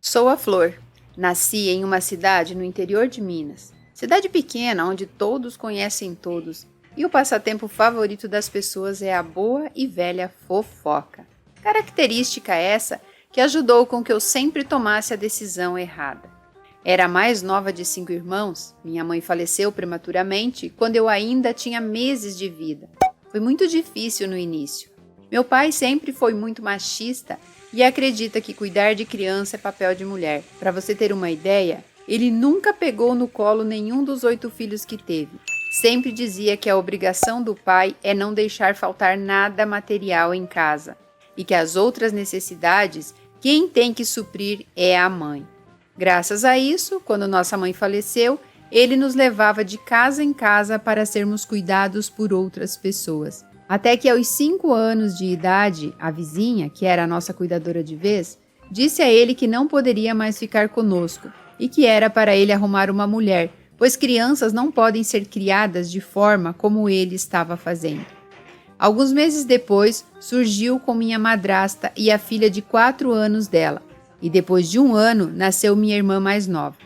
Sou a Flor. Nasci em uma cidade no interior de Minas. Cidade pequena onde todos conhecem todos. E o passatempo favorito das pessoas é a boa e velha fofoca. Característica essa que ajudou com que eu sempre tomasse a decisão errada. Era a mais nova de 5 irmãos. Minha mãe faleceu prematuramente quando eu ainda tinha meses de vida. Foi muito difícil no início. Meu pai sempre foi muito machista e acredita que cuidar de criança é papel de mulher. Para você ter uma ideia, ele nunca pegou no colo nenhum dos 8 filhos que teve. Sempre dizia que a obrigação do pai é não deixar faltar nada material em casa e que as outras necessidades, quem tem que suprir é a mãe. Graças a isso, quando nossa mãe faleceu, ele nos levava de casa em casa para sermos cuidados por outras pessoas. Até que aos 5 anos de idade, a vizinha, que era a nossa cuidadora de vez, disse a ele que não poderia mais ficar conosco e que era para ele arrumar uma mulher, pois crianças não podem ser criadas de forma como ele estava fazendo. Alguns meses depois, surgiu com minha madrasta e a filha de 4 anos dela, e depois de 1 ano, nasceu minha irmã mais nova.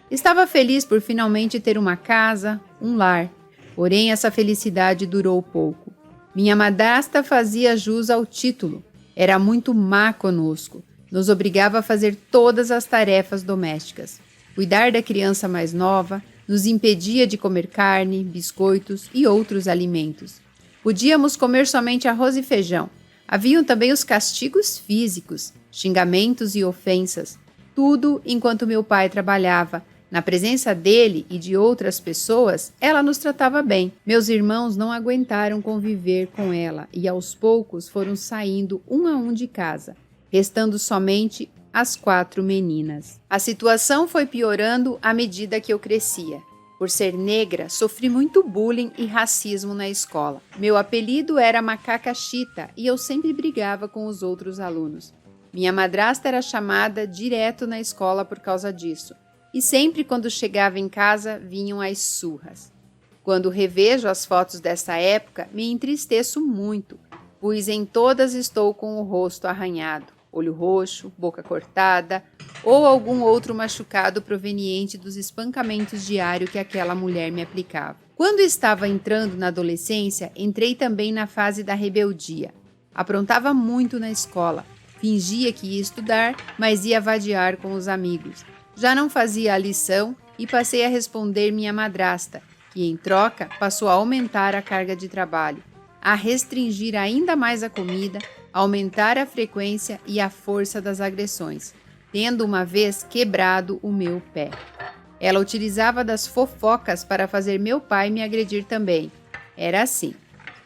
Estava feliz por finalmente ter uma casa, um lar, porém essa felicidade durou pouco. Minha madrasta fazia jus ao título, era muito má conosco, nos obrigava a fazer todas as tarefas domésticas, cuidar da criança mais nova, nos impedia de comer carne, biscoitos e outros alimentos. Podíamos comer somente arroz e feijão. Haviam também os castigos físicos, xingamentos e ofensas, tudo enquanto meu pai trabalhava. Na presença dele e de outras pessoas, ela nos tratava bem. Meus irmãos não aguentaram conviver com ela e aos poucos foram saindo um a um de casa, restando somente as 4 meninas. A situação foi piorando à medida que eu crescia. Por ser negra, sofri muito bullying e racismo na escola. Meu apelido era Macaca Chita e eu sempre brigava com os outros alunos. Minha madrasta era chamada direto na escola por causa disso. E sempre quando chegava em casa, vinham as surras. Quando revejo as fotos dessa época, me entristeço muito, pois em todas estou com o rosto arranhado, olho roxo, boca cortada ou algum outro machucado proveniente dos espancamentos diários que aquela mulher me aplicava. Quando estava entrando na adolescência, entrei também na fase da rebeldia. Aprontava muito na escola, fingia que ia estudar, mas ia vadiar com os amigos. Já não fazia a lição e passei a responder minha madrasta, que em troca passou a aumentar a carga de trabalho, a restringir ainda mais a comida, aumentar a frequência e a força das agressões, tendo uma vez quebrado o meu pé. Ela utilizava das fofocas para fazer meu pai me agredir também. Era assim.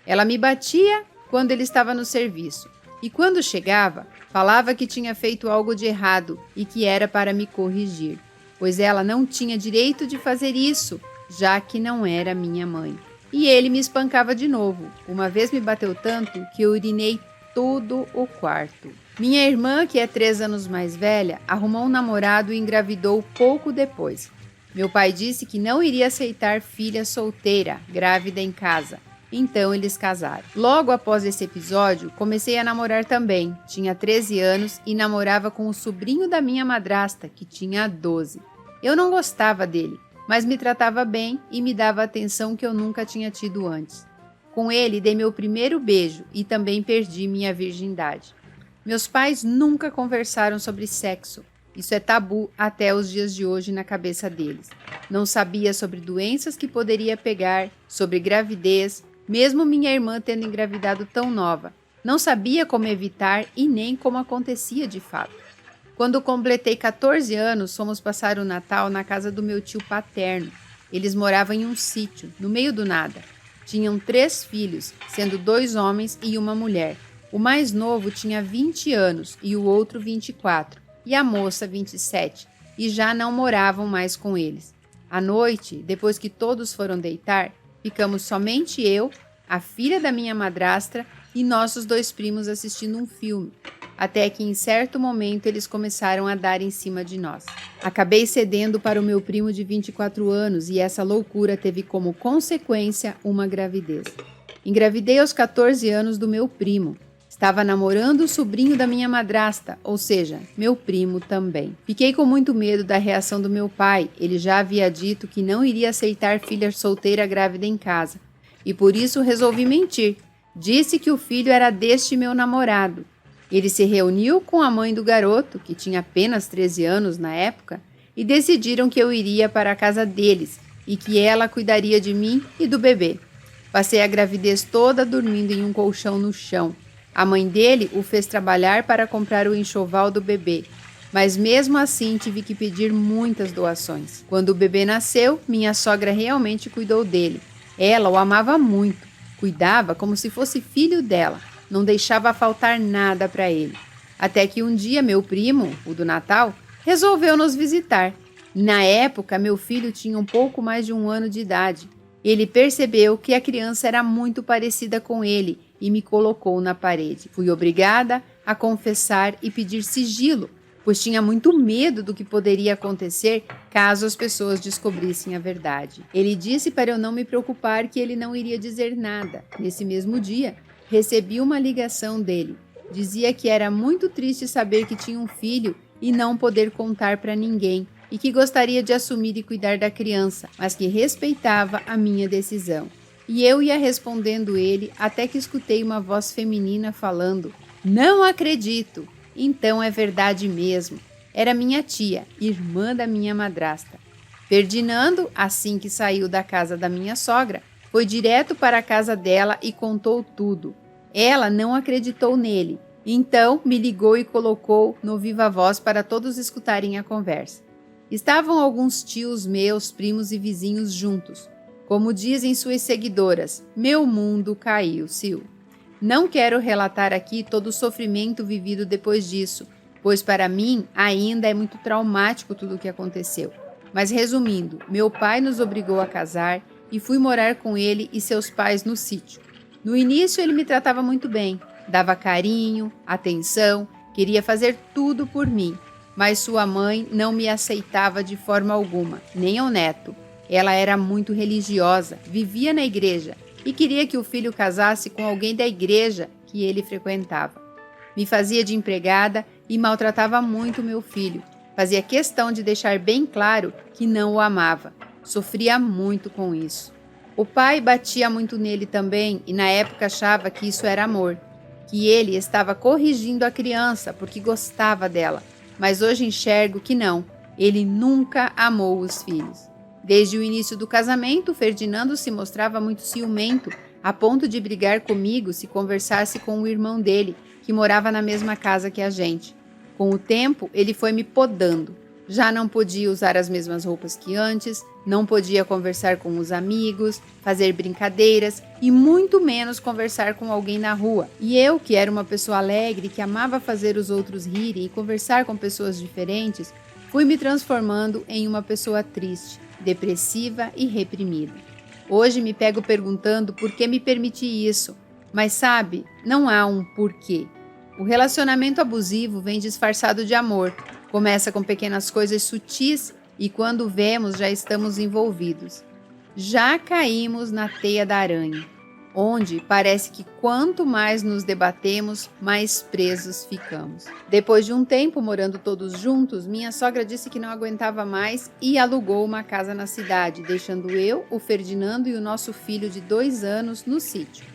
Ela me batia quando ele estava no serviço e quando chegava, falava que tinha feito algo de errado e que era para me corrigir, pois ela não tinha direito de fazer isso, já que não era minha mãe. E ele me espancava de novo. Uma vez me bateu tanto que eu urinei todo o quarto. Minha irmã, que é 3 anos mais velha, arrumou um namorado e engravidou pouco depois. Meu pai disse que não iria aceitar filha solteira, grávida em casa. Então eles casaram. Logo após esse episódio, comecei a namorar também. Tinha 13 anos e namorava com o sobrinho da minha madrasta, que tinha 12. Eu não gostava dele, mas me tratava bem e me dava a atenção que eu nunca tinha tido antes. Com ele, dei meu primeiro beijo e também perdi minha virgindade. Meus pais nunca conversaram sobre sexo. Isso é tabu até os dias de hoje na cabeça deles. Não sabia sobre doenças que poderia pegar, sobre gravidez, mesmo minha irmã tendo engravidado tão nova. Não sabia como evitar e nem como acontecia de fato. Quando completei 14 anos, fomos passar o Natal na casa do meu tio paterno. Eles moravam em um sítio, no meio do nada. Tinham 3 filhos, sendo 2 homens e uma mulher. O mais novo tinha 20 anos e o outro 24, e a moça 27, e já não moravam mais com eles. À noite, depois que todos foram deitar, ficamos somente eu, a filha da minha madrasta e nossos 2 primos assistindo um filme, até que em certo momento eles começaram a dar em cima de nós. Acabei cedendo para o meu primo de 24 anos e essa loucura teve como consequência uma gravidez. Engravidei aos 14 anos do meu primo. Estava namorando o sobrinho da minha madrasta, ou seja, meu primo também. Fiquei com muito medo da reação do meu pai. Ele já havia dito que não iria aceitar filha solteira grávida em casa. E por isso resolvi mentir. Disse que o filho era deste meu namorado. Ele se reuniu com a mãe do garoto, que tinha apenas 13 anos na época, e decidiram que eu iria para a casa deles e que ela cuidaria de mim e do bebê. Passei a gravidez toda dormindo em um colchão no chão. A mãe dele o fez trabalhar para comprar o enxoval do bebê, mas mesmo assim tive que pedir muitas doações. Quando o bebê nasceu, minha sogra realmente cuidou dele. Ela o amava muito, cuidava como se fosse filho dela, não deixava faltar nada para ele. Até que um dia meu primo, o do Natal, resolveu nos visitar. Na época, meu filho tinha um pouco mais de 1 ano de idade. Ele percebeu que a criança era muito parecida com ele e me colocou na parede. Fui obrigada a confessar e pedir sigilo, pois tinha muito medo do que poderia acontecer caso as pessoas descobrissem a verdade. Ele disse para eu não me preocupar, que ele não iria dizer nada. Nesse mesmo dia, recebi uma ligação dele. Dizia que era muito triste saber que tinha um filho e não poder contar para ninguém, e que gostaria de assumir e cuidar da criança, mas que respeitava a minha decisão. E eu ia respondendo ele até que escutei uma voz feminina falando: "Não acredito! Então é verdade mesmo." Era minha tia, irmã da minha madrasta. Ferdinando, assim que saiu da casa da minha sogra, foi direto para a casa dela e contou tudo. Ela não acreditou nele, então me ligou e colocou no viva voz para todos escutarem a conversa. Estavam alguns tios meus, primos e vizinhos juntos. Como dizem suas seguidoras, meu mundo caiu, Sil. Não quero relatar aqui todo o sofrimento vivido depois disso, pois para mim ainda é muito traumático tudo o que aconteceu. Mas resumindo, meu pai nos obrigou a casar e fui morar com ele e seus pais no sítio. No início ele me tratava muito bem, dava carinho, atenção, queria fazer tudo por mim. Mas sua mãe não me aceitava de forma alguma, nem ao neto. Ela era muito religiosa, vivia na igreja e queria que o filho casasse com alguém da igreja que ele frequentava. Me fazia de empregada e maltratava muito meu filho. Fazia questão de deixar bem claro que não o amava. Sofria muito com isso. O pai batia muito nele também e na época achava que isso era amor, que ele estava corrigindo a criança porque gostava dela. Mas hoje enxergo que não, ele nunca amou os filhos. Desde o início do casamento, Ferdinando se mostrava muito ciumento, a ponto de brigar comigo se conversasse com o irmão dele, que morava na mesma casa que a gente. Com o tempo, ele foi me podando. Já não podia usar as mesmas roupas que antes, não podia conversar com os amigos, fazer brincadeiras e muito menos conversar com alguém na rua. E eu, que era uma pessoa alegre, que amava fazer os outros rirem e conversar com pessoas diferentes, fui me transformando em uma pessoa triste, depressiva e reprimida. Hoje me pego perguntando por que me permiti isso, mas sabe, não há um porquê. O relacionamento abusivo vem disfarçado de amor. Começa com pequenas coisas sutis e quando vemos já estamos envolvidos. Já caímos na teia da aranha, onde parece que quanto mais nos debatemos, mais presos ficamos. Depois de um tempo morando todos juntos, minha sogra disse que não aguentava mais e alugou uma casa na cidade, deixando eu, o Ferdinando e o nosso filho de 2 anos no sítio.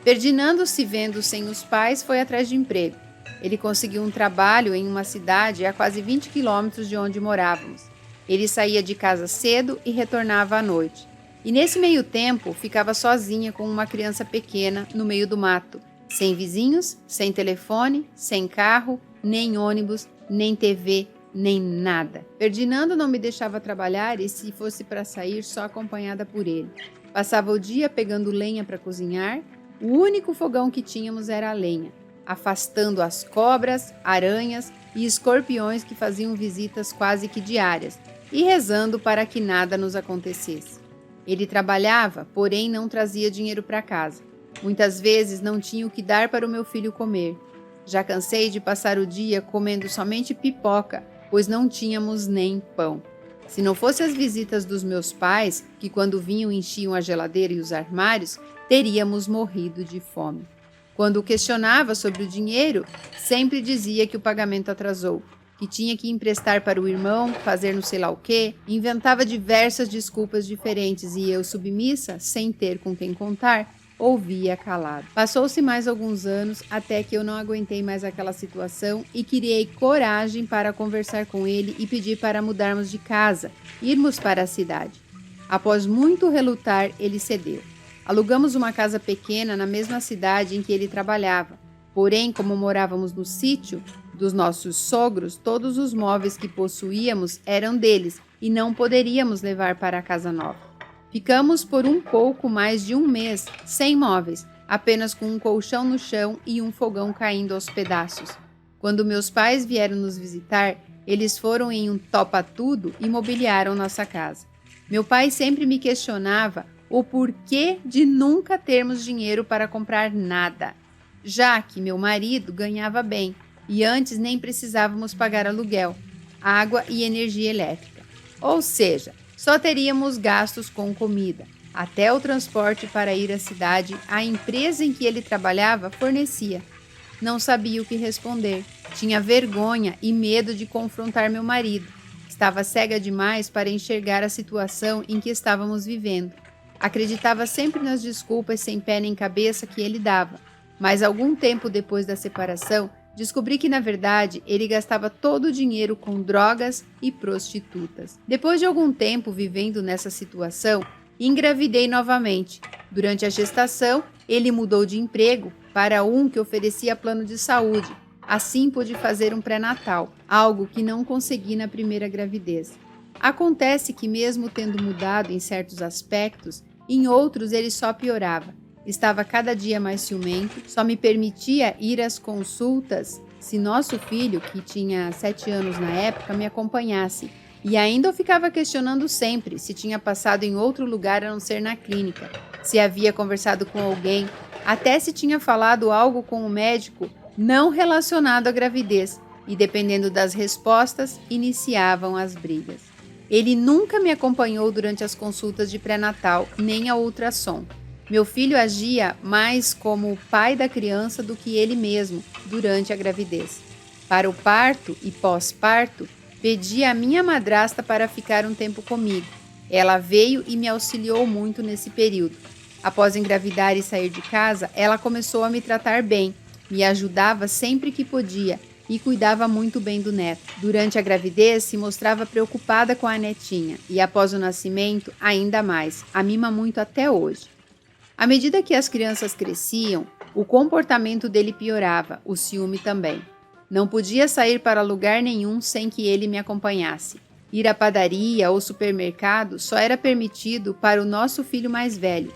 Ferdinando, se vendo sem os pais, foi atrás de emprego. Ele conseguiu um trabalho em uma cidade a quase 20 quilômetros de onde morávamos. Ele saía de casa cedo e retornava à noite. E nesse meio tempo, ficava sozinha com uma criança pequena no meio do mato, sem vizinhos, sem telefone, sem carro, nem ônibus, nem TV, nem nada. Ferdinando não me deixava trabalhar e se fosse para sair, só acompanhada por ele. Passava o dia pegando lenha para cozinhar. O único fogão que tínhamos era a lenha, afastando as cobras, aranhas e escorpiões que faziam visitas quase que diárias, e rezando para que nada nos acontecesse. Ele trabalhava, porém não trazia dinheiro para casa. Muitas vezes não tinha o que dar para o meu filho comer. Já cansei de passar o dia comendo somente pipoca, pois não tínhamos nem pão. Se não fossem as visitas dos meus pais, que quando vinham enchiam a geladeira e os armários, teríamos morrido de fome. Quando o questionava sobre o dinheiro, sempre dizia que o pagamento atrasou, que tinha que emprestar para o irmão, fazer não sei lá o quê, inventava diversas desculpas diferentes e eu, submissa, sem ter com quem contar, ouvia calado. Passou-se mais alguns anos até que eu não aguentei mais aquela situação e criei coragem para conversar com ele e pedir para mudarmos de casa, irmos para a cidade. Após muito relutar, ele cedeu. Alugamos uma casa pequena na mesma cidade em que ele trabalhava. Porém, como morávamos no sítio dos nossos sogros, todos os móveis que possuíamos eram deles e não poderíamos levar para a casa nova. Ficamos por um pouco mais de um mês sem móveis, apenas com um colchão no chão e um fogão caindo aos pedaços. Quando meus pais vieram nos visitar, eles foram em um topa-tudo e mobiliaram nossa casa. Meu pai sempre me questionava o porquê de nunca termos dinheiro para comprar nada, já que meu marido ganhava bem e antes nem precisávamos pagar aluguel, água e energia elétrica. Ou seja, só teríamos gastos com comida. Até o transporte para ir à cidade, a empresa em que ele trabalhava fornecia. Não sabia o que responder. Tinha vergonha e medo de confrontar meu marido. Estava cega demais para enxergar a situação em que estávamos vivendo. Acreditava sempre nas desculpas sem pé nem cabeça que ele dava. Mas algum tempo depois da separação, descobri que, na verdade, ele gastava todo o dinheiro com drogas e prostitutas. Depois de algum tempo vivendo nessa situação, engravidei novamente. Durante a gestação, ele mudou de emprego para um que oferecia plano de saúde. Assim pude fazer um pré-natal, algo que não consegui na primeira gravidez. Acontece que, mesmo tendo mudado em certos aspectos, em outros ele só piorava. Estava cada dia mais ciumento, só me permitia ir às consultas se nosso filho, que tinha 7 anos na época, me acompanhasse. E ainda eu ficava questionando sempre se tinha passado em outro lugar a não ser na clínica, se havia conversado com alguém, até se tinha falado algo com o médico não relacionado à gravidez, e dependendo das respostas, iniciavam as brigas. Ele nunca me acompanhou durante as consultas de pré-natal, nem a ultrassom. Meu filho agia mais como o pai da criança do que ele mesmo durante a gravidez. Para o parto e pós-parto, pedi à minha madrasta para ficar um tempo comigo. Ela veio e me auxiliou muito nesse período. Após engravidar e sair de casa, ela começou a me tratar bem, me ajudava sempre que podia e cuidava muito bem do neto. Durante a gravidez, se mostrava preocupada com a netinha e após o nascimento, ainda mais, a mima muito até hoje. À medida que as crianças cresciam, o comportamento dele piorava, o ciúme também. Não podia sair para lugar nenhum sem que ele me acompanhasse. Ir à padaria ou supermercado só era permitido para o nosso filho mais velho.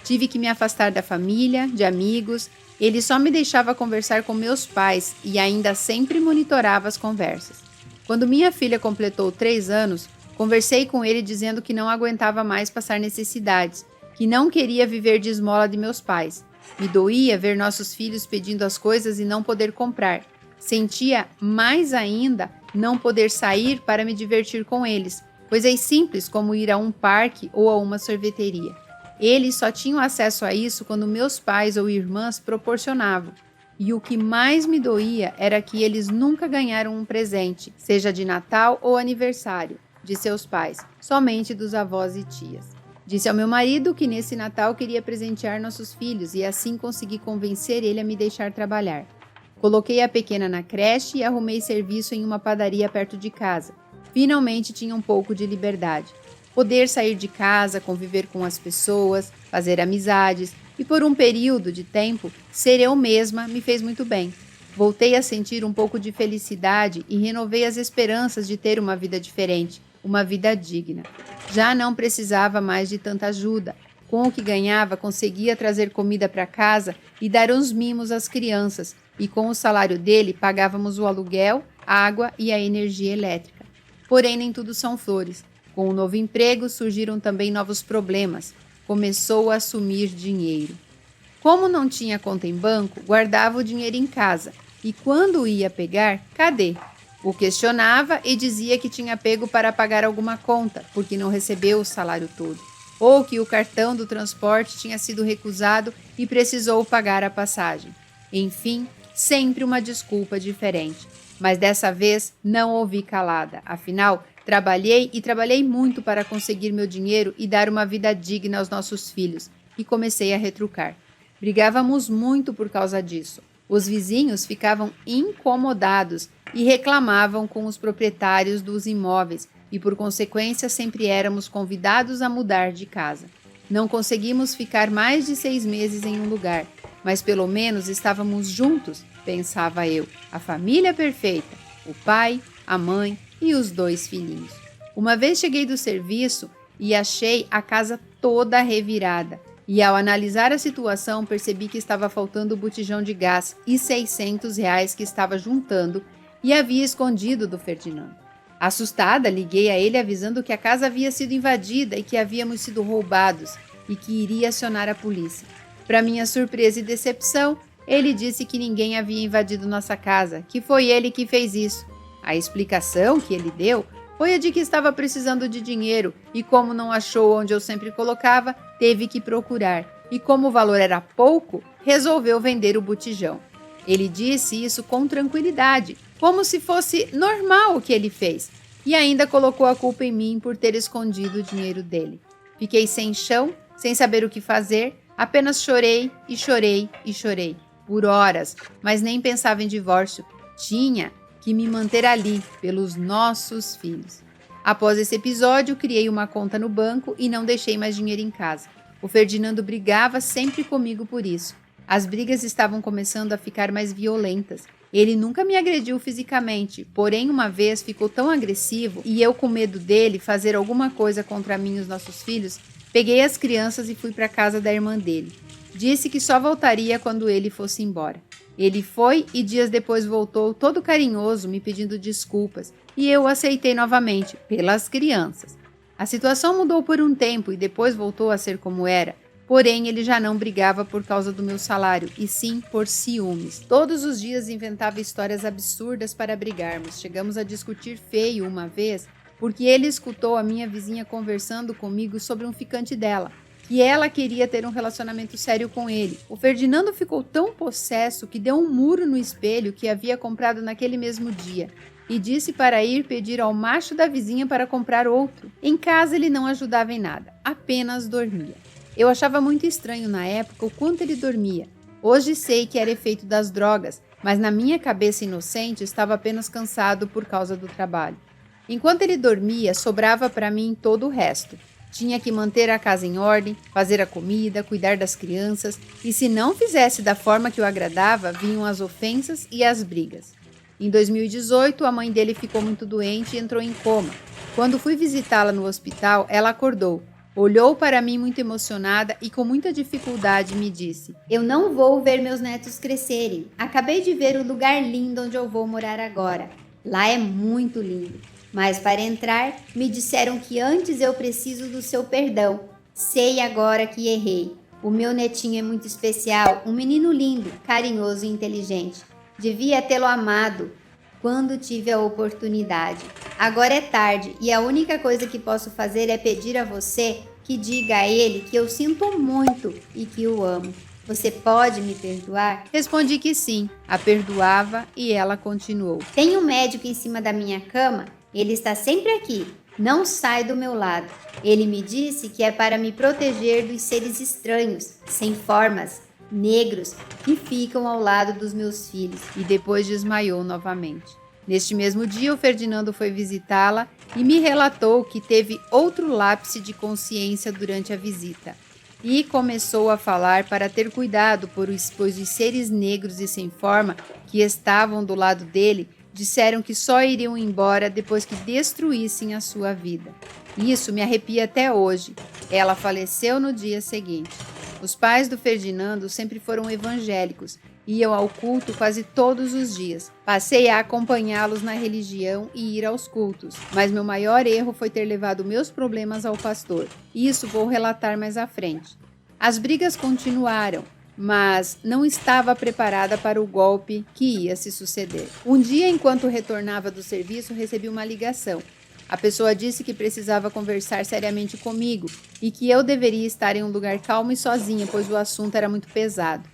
Tive que me afastar da família, de amigos. Ele só me deixava conversar com meus pais e ainda sempre monitorava as conversas. Quando minha filha completou 3 anos, conversei com ele dizendo que não aguentava mais passar necessidades, que não queria viver de esmola de meus pais. Me doía ver nossos filhos pedindo as coisas e não poder comprar. Sentia mais ainda não poder sair para me divertir com eles, coisas simples como ir a um parque ou a uma sorveteria. Eles só tinham acesso a isso quando meus pais ou irmãs proporcionavam. E o que mais me doía era que eles nunca ganharam um presente, seja de Natal ou aniversário, de seus pais, somente dos avós e tias. Disse ao meu marido que nesse Natal queria presentear nossos filhos e assim consegui convencer ele a me deixar trabalhar. Coloquei a pequena na creche e arrumei serviço em uma padaria perto de casa. Finalmente tinha um pouco de liberdade. Poder sair de casa, conviver com as pessoas, fazer amizades e por um período de tempo ser eu mesma me fez muito bem. Voltei a sentir um pouco de felicidade e renovei as esperanças de ter uma vida diferente, uma vida digna. Já não precisava mais de tanta ajuda. Com o que ganhava, conseguia trazer comida para casa e dar uns mimos às crianças, e com o salário dele pagávamos o aluguel, água e a energia elétrica. Porém, nem tudo são flores. Com o novo emprego, surgiram também novos problemas. Começou a sumir dinheiro. Como não tinha conta em banco, guardava o dinheiro em casa, e quando ia pegar, cadê? O questionava e dizia que tinha pego para pagar alguma conta, porque não recebeu o salário todo, ou que o cartão do transporte tinha sido recusado e precisou pagar a passagem. Enfim, sempre uma desculpa diferente. Mas dessa vez não ouvi calada. Afinal, trabalhei e trabalhei muito para conseguir meu dinheiro e dar uma vida digna aos nossos filhos. E comecei a retrucar. Brigávamos muito por causa disso. Os vizinhos ficavam incomodados e reclamavam com os proprietários dos imóveis e, por consequência, sempre éramos convidados a mudar de casa. Não conseguimos ficar mais de 6 meses em um lugar, mas pelo menos estávamos juntos, pensava eu, a família perfeita, o pai, a mãe e os 2 filhinhos. Uma vez cheguei do serviço e achei a casa toda revirada. E ao analisar a situação, percebi que estava faltando o botijão de gás e R$ 600 que estava juntando e havia escondido do Ferdinando. Assustada, liguei a ele avisando que a casa havia sido invadida e que havíamos sido roubados e que iria acionar a polícia. Para minha surpresa e decepção, ele disse que ninguém havia invadido nossa casa, que foi ele que fez isso. A explicação que ele deu foi a de que estava precisando de dinheiro e, como não achou onde eu sempre colocava, teve que procurar. E como o valor era pouco, resolveu vender o botijão. Ele disse isso com tranquilidade, como se fosse normal o que ele fez, e ainda colocou a culpa em mim por ter escondido o dinheiro dele. Fiquei sem chão, sem saber o que fazer, apenas chorei e chorei e chorei, por horas, mas nem pensava em divórcio. Tinha que me manter ali, pelos nossos filhos. Após esse episódio, criei uma conta no banco e não deixei mais dinheiro em casa. O Ferdinando brigava sempre comigo por isso. As brigas estavam começando a ficar mais violentas. Ele nunca me agrediu fisicamente, porém uma vez ficou tão agressivo e eu, com medo dele fazer alguma coisa contra mim e os nossos filhos, peguei as crianças e fui para a casa da irmã dele. Disse que só voltaria quando ele fosse embora. Ele foi e dias depois voltou todo carinhoso, me pedindo desculpas, e eu aceitei novamente, pelas crianças. A situação mudou por um tempo e depois voltou a ser como era, porém ele já não brigava por causa do meu salário, e sim por ciúmes. Todos os dias inventava histórias absurdas para brigarmos. Chegamos a discutir feio uma vez, porque ele escutou a minha vizinha conversando comigo sobre um ficante dela, que ela queria ter um relacionamento sério com ele. O Ferdinando ficou tão possesso que deu um muro no espelho que havia comprado naquele mesmo dia e disse para ir pedir ao macho da vizinha para comprar outro. Em casa ele não ajudava em nada, apenas dormia. Eu achava muito estranho na época o quanto ele dormia. Hoje sei que era efeito das drogas, mas na minha cabeça inocente estava apenas cansado por causa do trabalho. Enquanto ele dormia, sobrava para mim todo o resto. Tinha que manter a casa em ordem, fazer a comida, cuidar das crianças, e se não fizesse da forma que o agradava, vinham as ofensas e as brigas. Em 2018, a mãe dele ficou muito doente e entrou em coma. Quando fui visitá-la no hospital, ela acordou, olhou para mim muito emocionada e com muita dificuldade me disse: "Eu não vou ver meus netos crescerem. Acabei de ver o lugar lindo onde eu vou morar agora. Lá é muito lindo. Mas para entrar, me disseram que antes eu preciso do seu perdão. Sei agora que errei. O meu netinho é muito especial, um menino lindo, carinhoso e inteligente. Devia tê-lo amado quando tive a oportunidade. Agora é tarde e a única coisa que posso fazer é pedir a você que diga a ele que eu sinto muito e que o amo. Você pode me perdoar?" Respondi que sim, a perdoava e ela continuou: "Tem um médico em cima da minha cama. Ele está sempre aqui, não sai do meu lado. Ele me disse que é para me proteger dos seres estranhos, sem formas, negros, que ficam ao lado dos meus filhos." E depois desmaiou novamente. Neste mesmo dia, o Ferdinando foi visitá-la e me relatou que teve outro lapse de consciência durante a visita. E começou a falar para ter cuidado, pois os seres negros e sem forma que estavam do lado dele disseram que só iriam embora depois que destruíssem a sua vida. Isso me arrepia até hoje. Ela faleceu no dia seguinte. Os pais do Ferdinando sempre foram evangélicos, iam ao culto quase todos os dias. Passei a acompanhá-los na religião e ir aos cultos, mas meu maior erro foi ter levado meus problemas ao pastor. Isso vou relatar mais à frente. As brigas continuaram, mas não estava preparada para o golpe que ia se suceder. Um dia, enquanto retornava do serviço, recebi uma ligação. A pessoa disse que precisava conversar seriamente comigo e que eu deveria estar em um lugar calmo e sozinha, pois o assunto era muito pesado.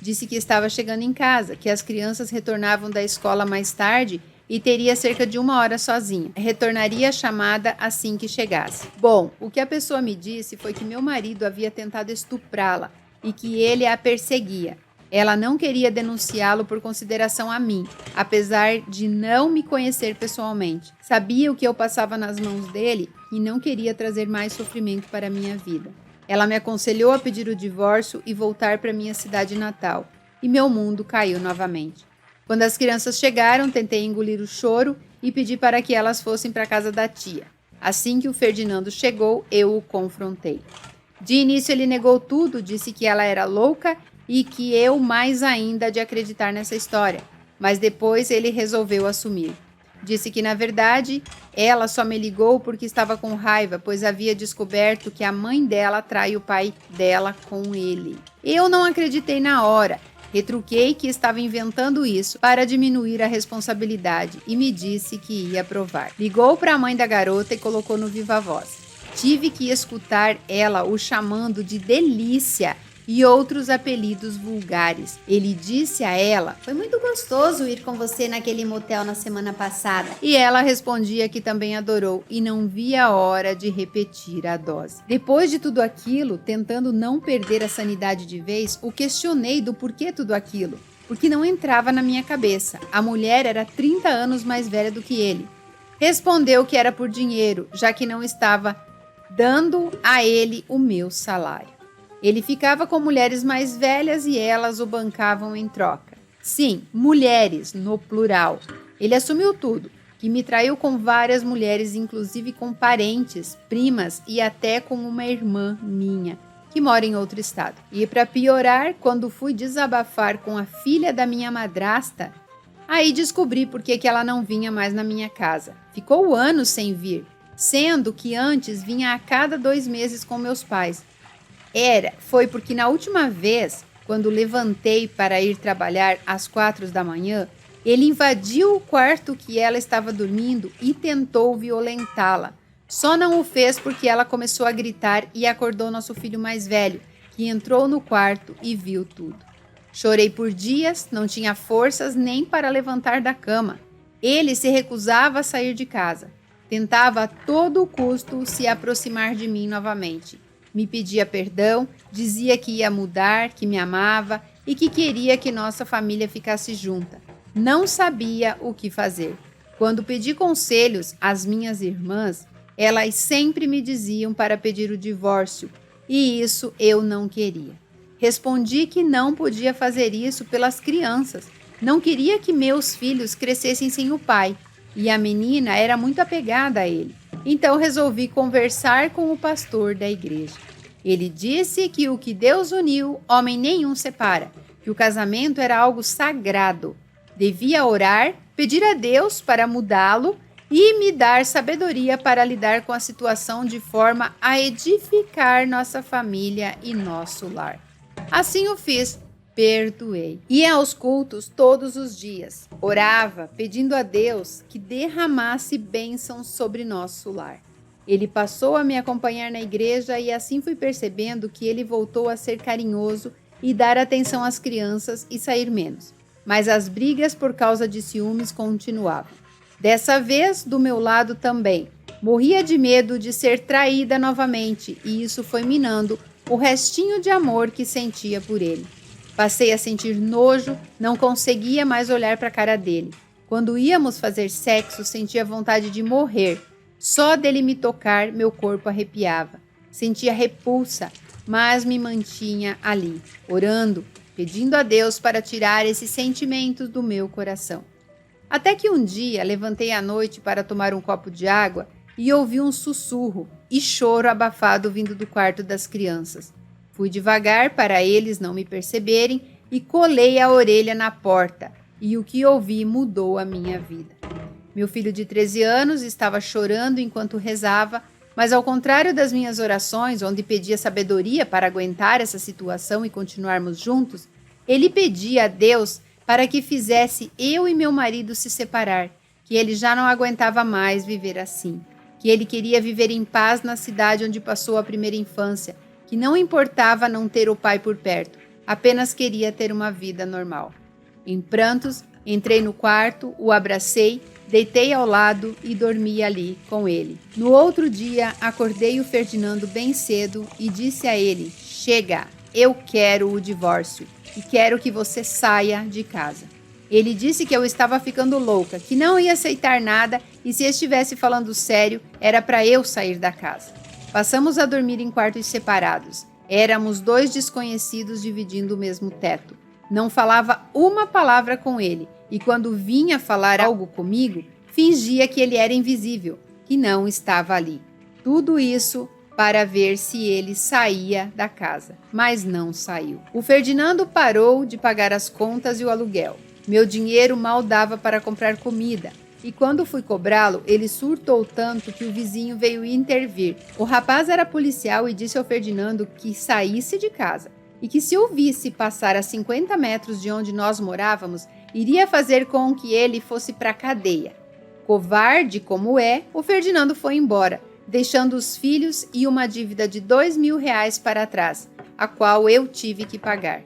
Disse que estava chegando em casa, que as crianças retornavam da escola mais tarde e teria cerca de 1 hora sozinha. Retornaria a chamada assim que chegasse. Bom, o que a pessoa me disse foi que meu marido havia tentado estuprá-la e que ele a perseguia. Ela não queria denunciá-lo por consideração a mim, apesar de não me conhecer pessoalmente. Sabia o que eu passava nas mãos dele e não queria trazer mais sofrimento para a minha vida. Ela me aconselhou a pedir o divórcio e voltar para minha cidade natal. E meu mundo caiu novamente. Quando as crianças chegaram, tentei engolir o choro e pedi para que elas fossem para a casa da tia. Assim que o Ferdinando chegou, eu o confrontei. De início ele negou tudo, disse que ela era louca e que eu mais ainda de acreditar nessa história. Mas depois ele resolveu assumir. Disse que, na verdade, ela só me ligou porque estava com raiva, pois havia descoberto que a mãe dela trai o pai dela com ele. Eu não acreditei na hora. Retruquei que estava inventando isso para diminuir a responsabilidade e me disse que ia provar. Ligou para a mãe da garota e colocou no viva voz. Tive que escutar ela o chamando de delícia e outros apelidos vulgares. Ele disse a ela: "Foi muito gostoso ir com você naquele motel na semana passada." E ela respondia que também adorou e não via a hora de repetir a dose. Depois de tudo aquilo, tentando não perder a sanidade de vez, o questionei do porquê tudo aquilo, porque não entrava na minha cabeça. A mulher era 30 anos mais velha do que ele. Respondeu que era por dinheiro, já que não estava dando a ele o meu salário. Ele ficava com mulheres mais velhas e elas o bancavam em troca. Sim, mulheres, no plural. Ele assumiu tudo, que me traiu com várias mulheres, inclusive com parentes, primas e até com uma irmã minha, que mora em outro estado. E para piorar, quando fui desabafar com a filha da minha madrasta, aí descobri por que ela não vinha mais na minha casa. Ficou anos sem vir, sendo que antes vinha a cada 2 meses com meus pais. Foi porque na última vez, quando levantei para ir trabalhar às 4 da manhã, ele invadiu o quarto que ela estava dormindo e tentou violentá-la. Só não o fez porque ela começou a gritar e acordou nosso filho mais velho, que entrou no quarto e viu tudo. Chorei por dias, não tinha forças nem para levantar da cama. Ele se recusava a sair de casa. Tentava a todo custo se aproximar de mim novamente. Me pedia perdão, dizia que ia mudar, que me amava e que queria que nossa família ficasse junta. Não sabia o que fazer. Quando pedi conselhos às minhas irmãs, elas sempre me diziam para pedir o divórcio, e isso eu não queria. Respondi que não podia fazer isso pelas crianças. Não queria que meus filhos crescessem sem o pai, e a menina era muito apegada a ele. Então resolvi conversar com o pastor da igreja. Ele disse que o que Deus uniu, homem nenhum separa, que o casamento era algo sagrado. Devia orar, pedir a Deus para mudá-lo e me dar sabedoria para lidar com a situação de forma a edificar nossa família e nosso lar. Assim o fiz. Perdoei. Ia aos cultos todos os dias. Orava, pedindo a Deus que derramasse bênçãos sobre nosso lar. Ele passou a me acompanhar na igreja e assim fui percebendo que ele voltou a ser carinhoso e dar atenção às crianças e sair menos. Mas as brigas por causa de ciúmes continuavam. Dessa vez, do meu lado também. Morria de medo de ser traída novamente e isso foi minando o restinho de amor que sentia por ele. Passei a sentir nojo, não conseguia mais olhar para a cara dele. Quando íamos fazer sexo, sentia vontade de morrer. Só dele me tocar, meu corpo arrepiava. Sentia repulsa, mas me mantinha ali, orando, pedindo a Deus para tirar esses sentimentos do meu coração. Até que um dia levantei à noite para tomar um copo de água e ouvi um sussurro e choro abafado vindo do quarto das crianças. Fui devagar para eles não me perceberem e colei a orelha na porta, e o que ouvi mudou a minha vida. Meu filho de 13 anos estava chorando enquanto rezava, mas ao contrário das minhas orações, onde pedia sabedoria para aguentar essa situação e continuarmos juntos, ele pedia a Deus para que fizesse eu e meu marido se separar, que ele já não aguentava mais viver assim, que ele queria viver em paz na cidade onde passou a primeira infância, que não importava não ter o pai por perto, Apenas queria ter uma vida normal. Em prantos, entrei no quarto, o abracei, deitei ao lado e dormi ali com ele. No outro dia, acordei o Ferdinando bem cedo e disse a ele: chega, eu quero o divórcio e quero que você saia de casa. Ele disse que eu estava ficando louca, que não ia aceitar nada e se estivesse falando sério, era para eu sair da casa. Passamos a dormir em quartos separados. Éramos 2 desconhecidos dividindo o mesmo teto. Não falava uma palavra com ele e quando vinha falar algo comigo, fingia que ele era invisível, que não estava ali. Tudo isso para ver se ele saía da casa, mas não saiu. O Ferdinando parou de pagar as contas e o aluguel. Meu dinheiro mal dava para comprar comida. E quando fui cobrá-lo, ele surtou tanto que o vizinho veio intervir. O rapaz era policial e disse ao Ferdinando que saísse de casa e que se o visse passar a 50 metros de onde nós morávamos, iria fazer com que ele fosse para a cadeia. Covarde como é, o Ferdinando foi embora, deixando os filhos e uma dívida de R$2.000 para trás, a qual eu tive que pagar.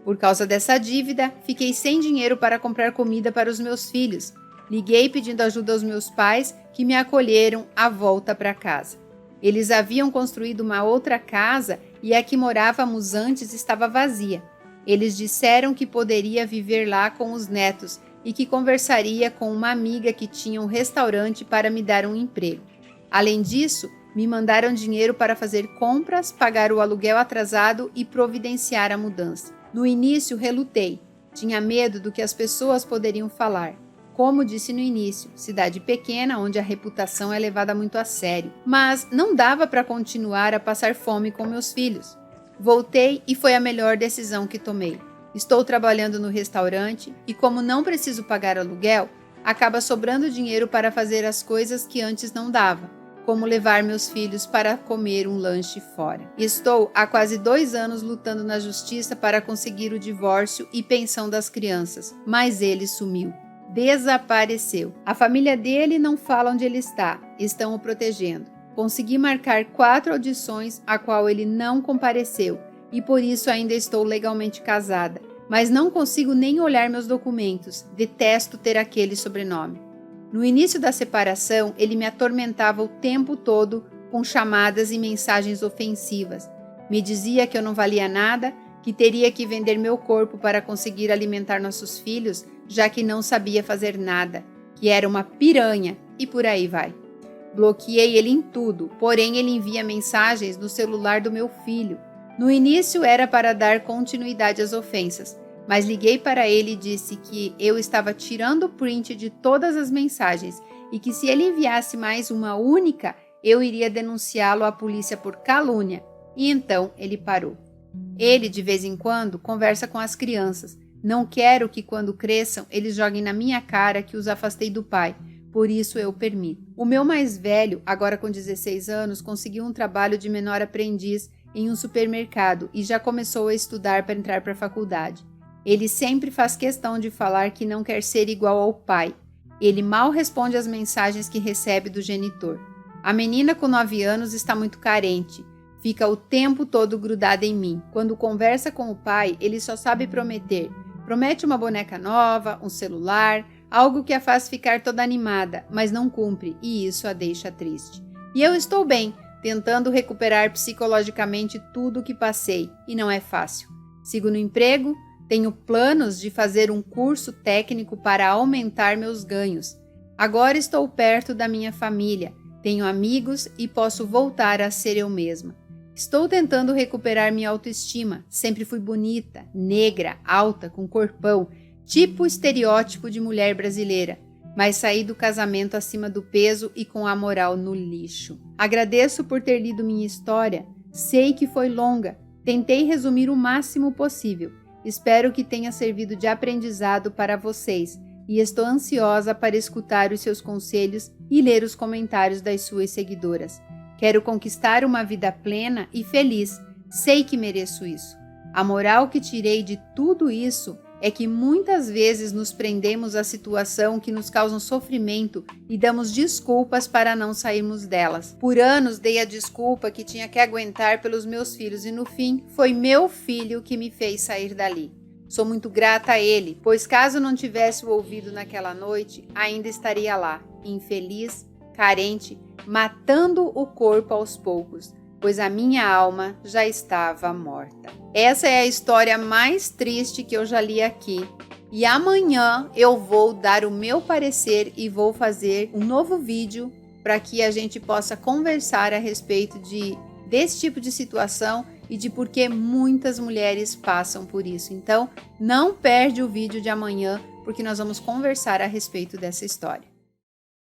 Por causa dessa dívida, fiquei sem dinheiro para comprar comida para os meus filhos. Liguei pedindo ajuda aos meus pais, que me acolheram à volta para casa. Eles haviam construído uma outra casa e a que morávamos antes estava vazia. Eles disseram que poderia viver lá com os netos e que conversaria com uma amiga que tinha um restaurante para me dar um emprego. Além disso, me mandaram dinheiro para fazer compras, pagar o aluguel atrasado e providenciar a mudança. No início, relutei. Tinha medo do que as pessoas poderiam falar. Como disse no início, cidade pequena onde a reputação é levada muito a sério. Mas não dava para continuar a passar fome com meus filhos. Voltei e foi a melhor decisão que tomei. Estou trabalhando no restaurante e como não preciso pagar aluguel, acaba sobrando dinheiro para fazer as coisas que antes não dava, como levar meus filhos para comer um lanche fora. Estou há quase 2 anos lutando na justiça para conseguir o divórcio e pensão das crianças, mas ele sumiu. Desapareceu. A família dele não fala onde ele está, estão o protegendo. Consegui marcar 4 audições, a qual ele não compareceu, e por isso ainda estou legalmente casada, mas não consigo nem olhar meus documentos, detesto ter aquele sobrenome. No início da separação, ele me atormentava o tempo todo com chamadas e mensagens ofensivas. Me dizia que eu não valia nada, que teria que vender meu corpo para conseguir alimentar nossos filhos, já que não sabia fazer nada, que era uma piranha e por aí vai. Bloqueei ele em tudo, porém ele envia mensagens no celular do meu filho. No início era para dar continuidade às ofensas, mas liguei para ele e disse que eu estava tirando print de todas as mensagens e que se ele enviasse mais uma única, eu iria denunciá-lo à polícia por calúnia. E então ele parou. Ele, de vez em quando, conversa com as crianças. Não quero que, quando cresçam, eles joguem na minha cara que os afastei do pai. Por isso eu permito. O meu mais velho, agora com 16 anos, conseguiu um trabalho de menor aprendiz em um supermercado e já começou a estudar para entrar para a faculdade. Ele sempre faz questão de falar que não quer ser igual ao pai. Ele mal responde às mensagens que recebe do genitor. A menina com 9 anos está muito carente. Fica o tempo todo grudada em mim. Quando conversa com o pai, ele só sabe prometer. Promete uma boneca nova, um celular, algo que a faz ficar toda animada, mas não cumpre e isso a deixa triste. E eu estou bem, tentando recuperar psicologicamente tudo o que passei e não é fácil. Sigo no emprego, tenho planos de fazer um curso técnico para aumentar meus ganhos. Agora estou perto da minha família, tenho amigos e posso voltar a ser eu mesma. Estou tentando recuperar minha autoestima. Sempre fui bonita, negra, alta, com corpão, tipo estereótipo de mulher brasileira, mas saí do casamento acima do peso e com a moral no lixo. Agradeço por ter lido minha história. Sei que foi longa. Tentei resumir o máximo possível. Espero que tenha servido de aprendizado para vocês e estou ansiosa para escutar os seus conselhos e ler os comentários das suas seguidoras. Quero conquistar uma vida plena e feliz. Sei que mereço isso. A moral que tirei de tudo isso é que muitas vezes nos prendemos à situação que nos causa sofrimento e damos desculpas para não sairmos delas. Por anos dei a desculpa que tinha que aguentar pelos meus filhos e no fim foi meu filho que me fez sair dali. Sou muito grata a ele, pois caso não tivesse o ouvido naquela noite, ainda estaria lá, infeliz, carente, matando o corpo aos poucos, pois a minha alma já estava morta. Essa é a história mais triste que eu já li aqui. E amanhã eu vou dar o meu parecer e vou fazer um novo vídeo para que a gente possa conversar a respeito desse tipo de situação e de por que muitas mulheres passam por isso. Então, não perde o vídeo de amanhã, porque nós vamos conversar a respeito dessa história.